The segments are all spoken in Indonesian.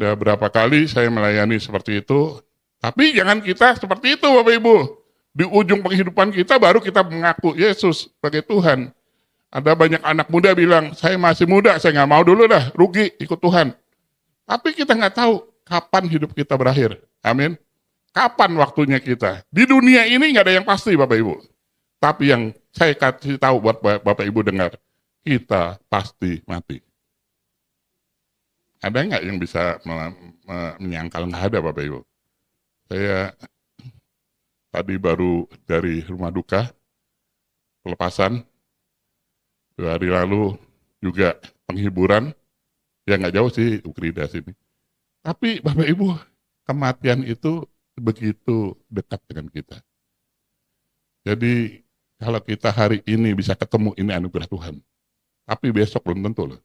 Ada berapa kali saya melayani seperti itu, tapi jangan kita seperti itu Bapak Ibu. Di ujung penghidupan kita baru kita mengaku Yesus sebagai Tuhan. Ada banyak anak muda bilang, saya masih muda, saya nggak mau dulu dah, rugi ikut Tuhan. Tapi kita nggak tahu kapan hidup kita berakhir. Amin. Kapan waktunya kita. Di dunia ini nggak ada yang pasti Bapak Ibu. Tapi yang saya kasih tahu buat Bapak Ibu dengar, kita pasti mati. Ada nggak yang bisa menyangkal? Nggak ada Bapak Ibu. Saya tadi baru dari rumah duka, pelepasan. 2 hari lalu juga penghiburan. Ya nggak jauh sih Ukrida sini. Tapi Bapak Ibu, kematian itu begitu dekat dengan kita. Jadi kalau kita hari ini bisa ketemu, ini anugerah Tuhan. Tapi besok belum tentu loh.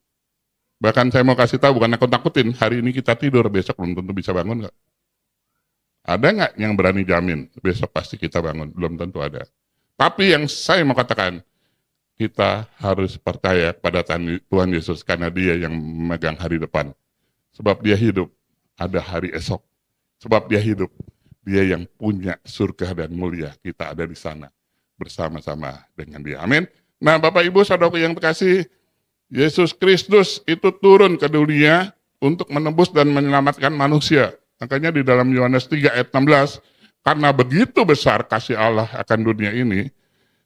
Bahkan saya mau kasih tahu, bukan nakut-nakutin, hari ini kita tidur, besok belum tentu bisa bangun nggak? Ada nggak yang berani jamin, besok pasti kita bangun? Belum tentu ada. Tapi yang saya mau katakan, kita harus percaya pada Tuhan Yesus, karena Dia yang memegang hari depan. Sebab Dia hidup, ada hari esok. Sebab Dia hidup, Dia yang punya surga dan mulia, kita ada di sana, bersama-sama dengan Dia. Amin. Nah Bapak Ibu saudaraku yang terkasih, Yesus Kristus itu turun ke dunia untuk menebus dan menyelamatkan manusia. Makanya di dalam Yohanes 3 ayat 16, karena begitu besar kasih Allah akan dunia ini,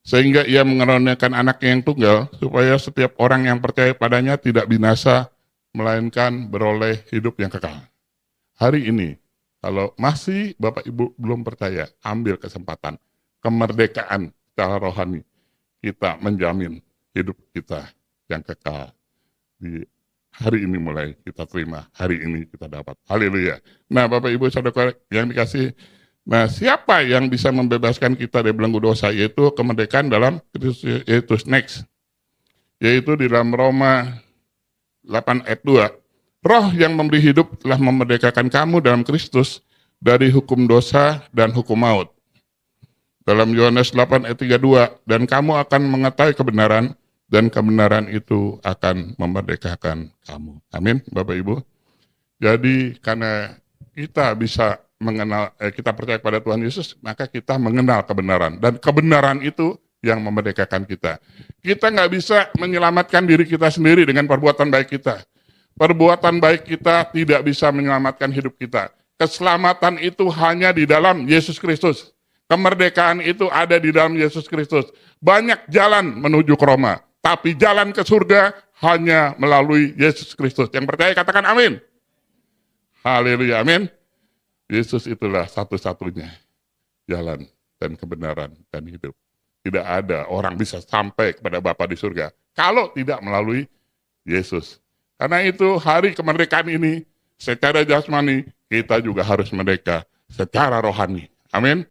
sehingga Ia mengaruniakan anaknya yang tunggal, supaya setiap orang yang percaya padanya tidak binasa, melainkan beroleh hidup yang kekal. Hari ini, kalau masih Bapak Ibu belum percaya, ambil kesempatan, kemerdekaan secara rohani, kita menjamin hidup kita yang kekal. Di hari ini mulai kita terima, hari ini kita dapat. Haleluya. Nah Bapak Ibu saudara yang dikasih, nah siapa yang bisa membebaskan kita dari belenggu dosa, yaitu kemerdekaan dalam Kristus Yesus. Next, yaitu di dalam Roma 8 ayat 2. Roh yang memberi hidup telah memerdekakan kamu dalam Kristus dari hukum dosa dan hukum maut. Dalam Yohanes 8 ayat 32, dan kamu akan mengetahui kebenaran, dan kebenaran itu akan memerdekakan kamu. Amin, Bapak Ibu. Jadi karena kita bisa mengenal, kita percaya pada Tuhan Yesus, maka kita mengenal kebenaran. Dan kebenaran itu yang memerdekakan kita. Kita nggak bisa menyelamatkan diri kita sendiri dengan perbuatan baik kita. Perbuatan baik kita tidak bisa menyelamatkan hidup kita. Keselamatan itu hanya di dalam Yesus Kristus. Kemerdekaan itu ada di dalam Yesus Kristus. Banyak jalan menuju ke Roma, tapi jalan ke surga hanya melalui Yesus Kristus. Yang percaya katakan amin. Haleluya, amin. Yesus itulah satu-satunya jalan dan kebenaran dan hidup. Tidak ada orang bisa sampai kepada Bapa di surga kalau tidak melalui Yesus. Karena itu hari kemerdekaan ini secara jasmani kita juga harus merdeka secara rohani. Amin.